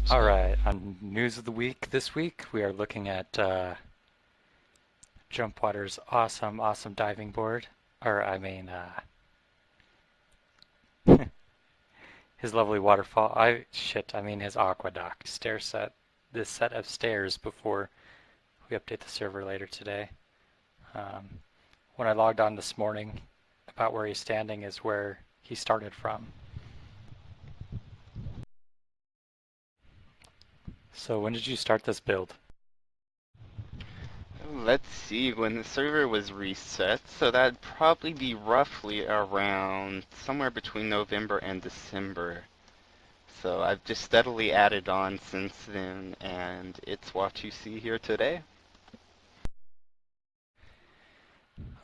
All So, right, on News of the Week this week, we are looking at Jumpwater's awesome diving board. Or, I mean, his lovely waterfall. I mean his aqueduct. Stair set. This set of stairs before we update the server later today. Um, when I logged on this morning, about where he's standing is where he started from. So, when did you start this build? let's see, when the server was reset, so that'd probably be roughly around somewhere between November and December. So I've just steadily added on since then, and it's what you see here today.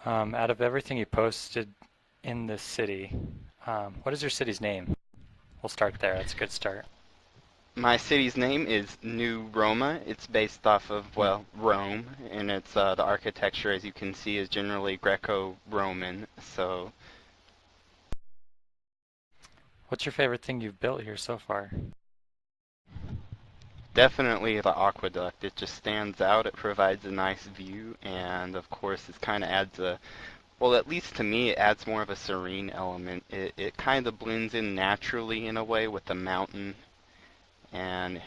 Out of everything you posted in this city, what is your city's name? We'll start there. That's a good start. My city's name is New Roma. It's based off of, Hmm. well, Rome, and it's the architecture, as you can see, is generally Greco-Roman. So What's your favorite thing you've built here so far? definitely the aqueduct. It just stands out. It provides a nice view, and of course, it kind of adds a, well, at least to me, it adds more of a serene element. It kind of blends in naturally in a way with the mountain, and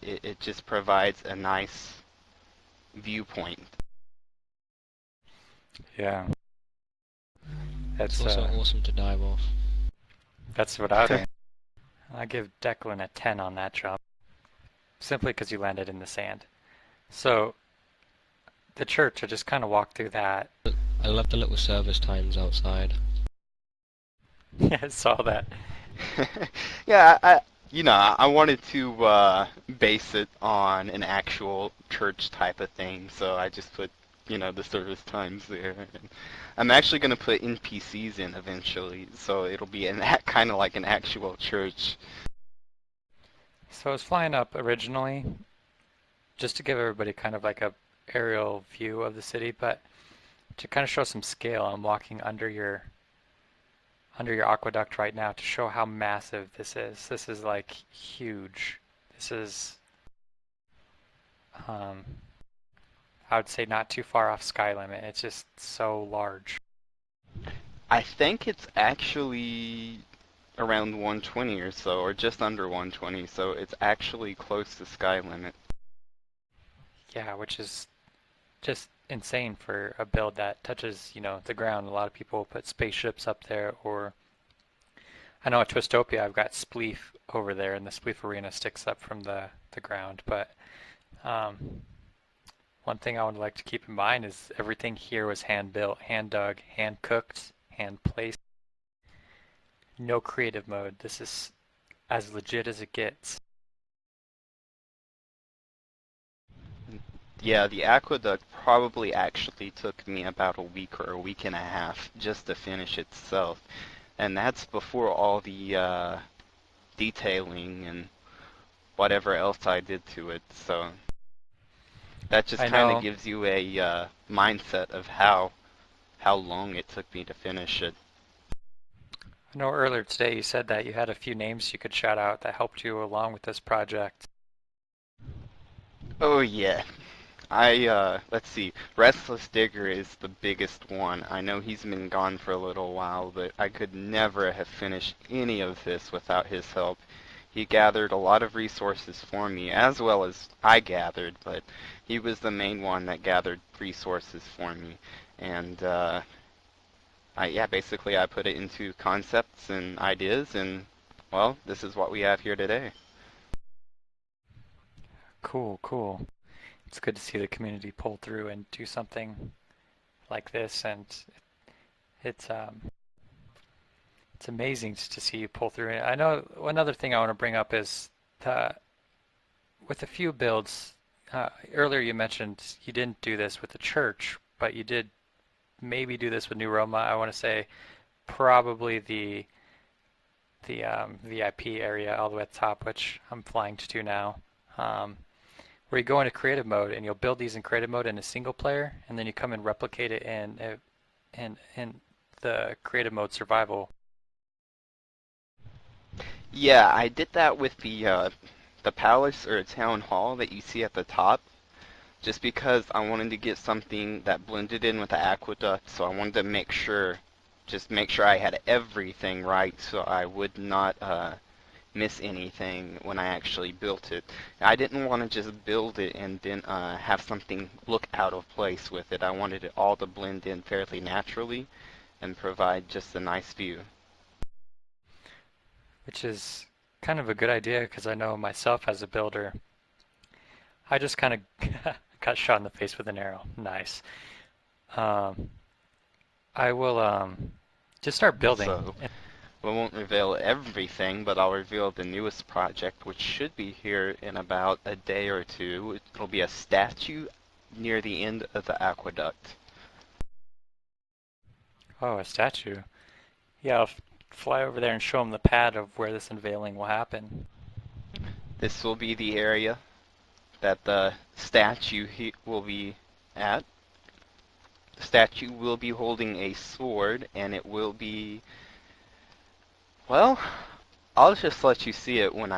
it just provides a nice viewpoint. Yeah, It's that's also uh, awesome to dive off. that's what I think. I give Declan a 10 on that jump, simply because you landed in the sand. So the church, I just kind of walked through that. I love the little service times outside. Yeah, I saw that. Yeah, I wanted to base it on an actual church type of thing, so I just put, the service times there. And I'm actually going to put NPCs in eventually, so it'll be an kind of like an actual church. So I was flying up originally just to give everybody kind of like a aerial view of the city, but to kind of show some scale, I'm walking under your aqueduct right now to show how massive this is. This is like huge. This is, um, I would say, not too far off sky limit. It's just so large. I think it's actually around 120 or so, or just under 120, so it's actually close to sky limit. Yeah, which is just insane for a build that touches, the ground. A lot of people put spaceships up there, or I know at Twistopia I've got Spleef over there, and the Spleef arena sticks up from the ground. But um, one thing I would like to keep in mind is everything here was hand built, hand dug, hand cooked, hand placed. No creative mode. This is as legit as it gets. Yeah, the aqueduct probably actually took me about a week or a week and a half just to finish itself. And that's before all the detailing and whatever else I did to it. So that just I kind of know, gives you a mindset of how long it took me to finish it. I know earlier today you said that you had a few names you could shout out that helped you along with this project. Oh yeah. Let's see. Restless Digger is the biggest one. I know he's been gone for a little while, but I could never have finished any of this without his help. He gathered a lot of resources for me, as well as I gathered, but he was the main one that gathered resources for me. And, yeah, basically I put it into concepts and ideas, and, well, this is what we have here today. Cool, cool. It's good to see the community pull through and do something like this, and it's it's amazing to see you pull through. I know one other thing I want to bring up is with a few builds. Earlier you mentioned you didn't do this with the church, but you did maybe do this with New Roma. I want to say probably the VIP area all the way at the top, which I'm flying to now. Um, where you go into creative mode and you'll build these in creative mode in a single player, and then you come and replicate it in the creative mode survival. Yeah, I did that with the the palace or town hall that you see at the top, just because I wanted to get something that blended in with the aqueduct, so I wanted to just make sure I had everything right so I would not miss anything when I actually built it. I didn't want to just build it and then have something look out of place with it. I wanted it all to blend in fairly naturally and provide just a nice view. Which is kind of a good idea because I know myself as a builder, I just kind of got shot in the face with an arrow. Nice. Um, I will just start building. So I won't reveal everything, but I'll reveal the newest project, which should be here in about a day or two. It'll be a statue near the end of the aqueduct. Oh, a statue. Yeah, I'll fly over there and show them the pad of where this unveiling will happen. This will be the area that the statue will be at. The statue will be holding a sword, and it will be, well, I'll just let you see it when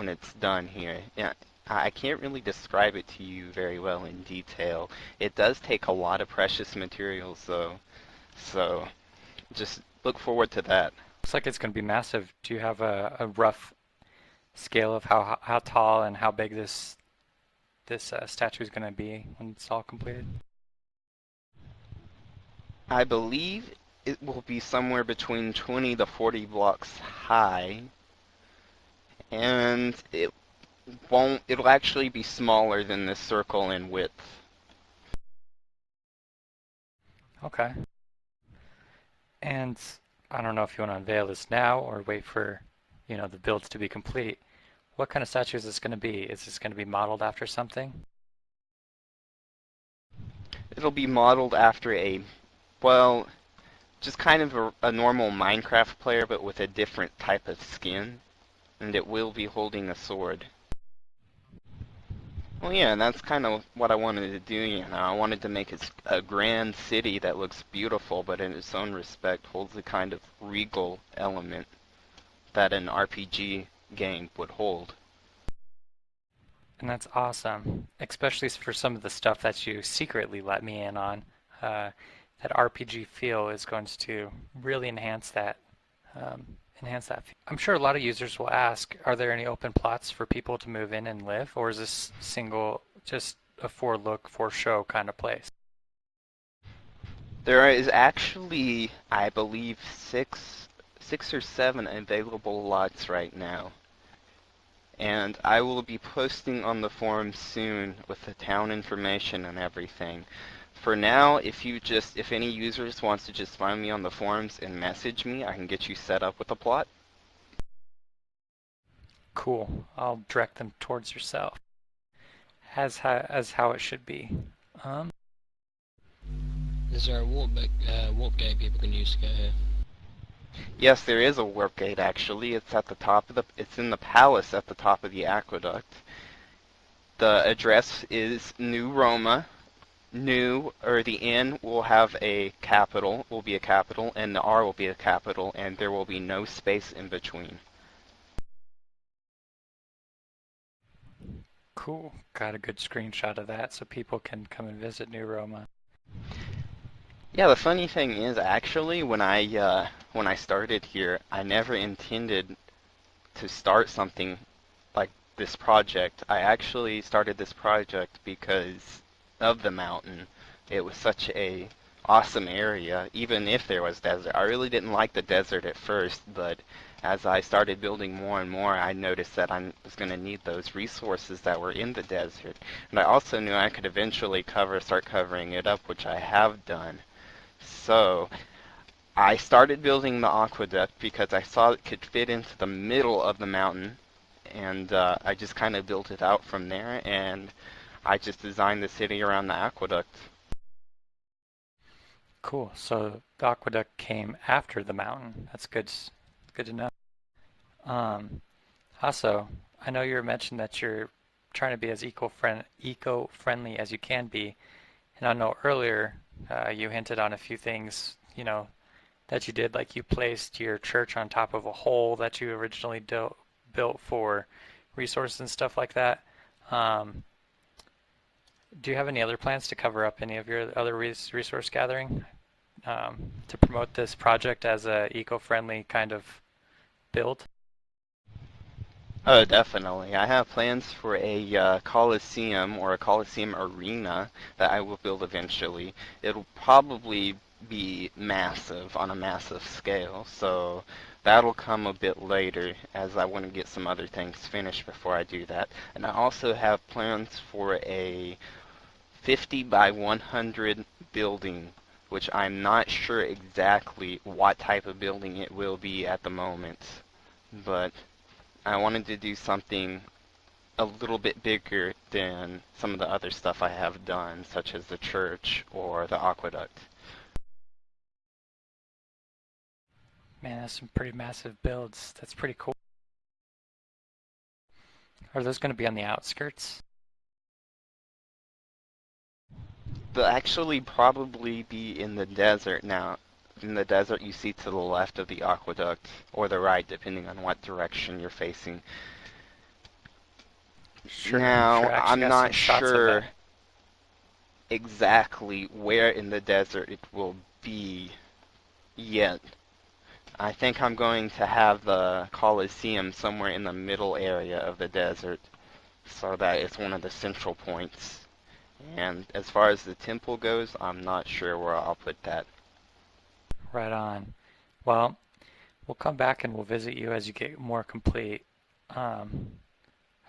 it's done here. Yeah, I can't really describe it to you very well in detail. It does take a lot of precious materials though, so just look forward to that. Looks like it's going to be massive. Do you have a rough scale of how tall and how big this statue is going to be when it's all completed? I believe it will be somewhere between 20 to 40 blocks high, and it'll actually be smaller than this circle in width. Okay. And I don't know if you want to unveil this now or wait for, the builds to be complete. What kind of statue is this going to be? Is this going to be modeled after something? It'll be modeled after well, just kind of a normal Minecraft player, but with a different type of skin, and it will be holding a sword. Well, yeah, that's kind of what I wanted to do. I wanted to make it a grand city that looks beautiful, but in its own respect holds the kind of regal element that an RPG game would hold. And that's awesome, especially for some of the stuff that you secretly let me in on. Uh, that RPG feel is going to really enhance that. Enhance that. I'm sure a lot of users will ask, are there any open plots for people to move in and live, or is this single just a for look, for show kind of place? There is actually, I believe, six or seven available lots right now. And I will be posting on the forum soon with the town information and everything. For now, if any users wants to just find me on the forums and message me, I can get you set up with a plot. Cool. I'll direct them towards yourself, as how it should be. Um, Is there a warp gate people can use to get here? Yes, there is a warp gate actually. It's in the palace at the top of the aqueduct. The address is New Roma. The N will have will be a capital, and the R will be a capital, and there will be no space in between. cool. Got a good screenshot of that so people can come and visit New Roma. Yeah, the funny thing is, actually, when I started here, I never intended to start something like this project. I actually started this project because of the mountain. It was such a awesome area, even if there was desert. I really didn't like the desert at first, but as I started building more and more, I noticed that I was going to need those resources that were in the desert. And I also knew I could eventually start covering it up, which I have done. So I started building the aqueduct because I saw it could fit into the middle of the mountain, and I just kind of built it out from there, and I just designed the city around the aqueduct. Cool. So the aqueduct came after the mountain. That's good. Good to know. Um, Also, I know you mentioned that you're trying to be as eco-friendly as you can be, and I know earlier you hinted on a few things, that you did, like you placed your church on top of a hole that you originally built for resources and stuff like that. Um, do you have any other plans to cover up any of your other resource gathering to promote this project as a eco-friendly kind of build? Oh, definitely. I have plans for a coliseum or a coliseum arena that I will build eventually. It'll probably be massive on a massive scale, so that'll come a bit later as I want to get some other things finished before I do that. And I also have plans for a 50 by 100 building, which I'm not sure exactly what type of building it will be at the moment, but I wanted to do something a little bit bigger than some of the other stuff I have done, such as the church or the aqueduct. Man, that's some pretty massive builds. That's pretty cool. Are those going to be on the outskirts? They'll actually probably be in the desert now. In the desert you see to the left of the aqueduct, or the right, depending on what direction you're facing. Sure. Now, I actually I'm got some not shots of sure that. exactly where in the desert it will be yet. I think I'm going to have the Colosseum somewhere in the middle area of the desert, so that it's one of the central points. And as far as the temple goes, I'm not sure where I'll put that. Right on. Well, we'll come back and we'll visit you as you get more complete. I've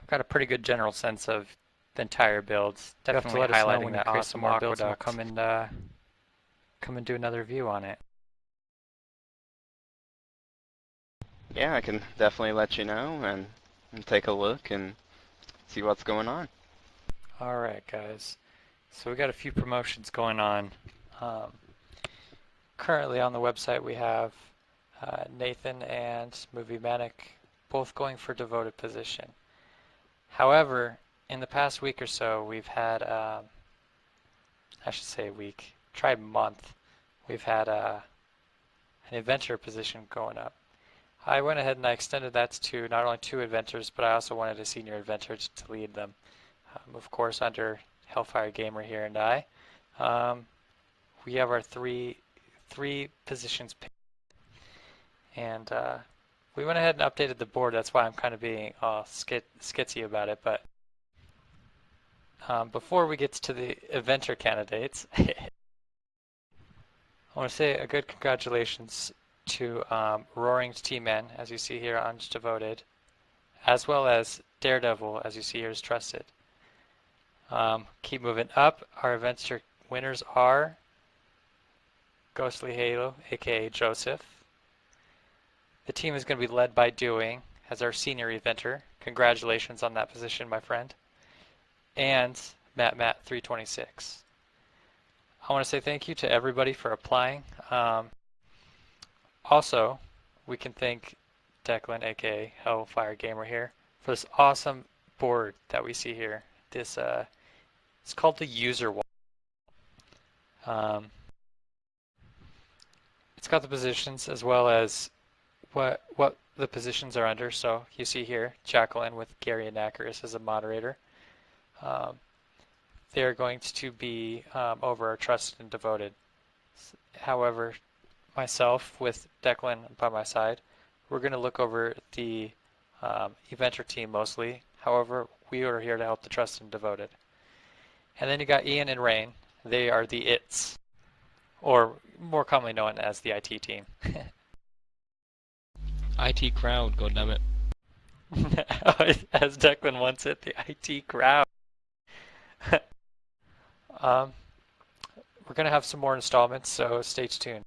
got a pretty good general sense of the entire builds. You have to Definitely let us know highlighting when you that create some awesome more builds and we'll aqueduct. come and do another view on it. Yeah, I can definitely let you know and take a look and see what's going on. All right, guys. So we got a few promotions going on. Um, Currently on the website we have Nathan and Movie Manic both going for devoted position. However, in the past week or so, we've had, I should say week, try month, we've had an inventor position going up. I went ahead and I extended that to not only two inventors, but I also wanted a senior inventor to lead them. Of course, under Hellfire Gamer here and I. Um, we have our three positions picked, and we went ahead and updated the board. That's why I'm kind of being skitsy about it. But before we get to the inventor candidates, I want to say a good congratulations to Roaring's T-Men, as you see here on Devoted, as well as Daredevil, as you see here is Trusted. Keep moving up. Our inventor winners are Ghostly Halo, aka Joseph. The team is going to be led by Doing as our senior inventor. Congratulations on that position, my friend. And Matt 326. I want to say thank you to everybody for applying. Also, we can thank Declan, aka Hellfire Gamer here, for this awesome board that we see here. This it's called the user wall. Um, it's got the positions as well as what the positions are under. So you see here, Jacqueline with Gary and Anacris as a moderator. Um, they're going to be over our trusted and devoted. However, myself with Declan by my side, we're going to look over the eventer team mostly. However, we are here to help the trusted and devoted. And then you got Ian and Rain. They are the ITs, or more commonly known as the IT team. IT crowd, goddammit. As Declan wants it, the IT crowd. um, we're going to have some more installments, so stay tuned.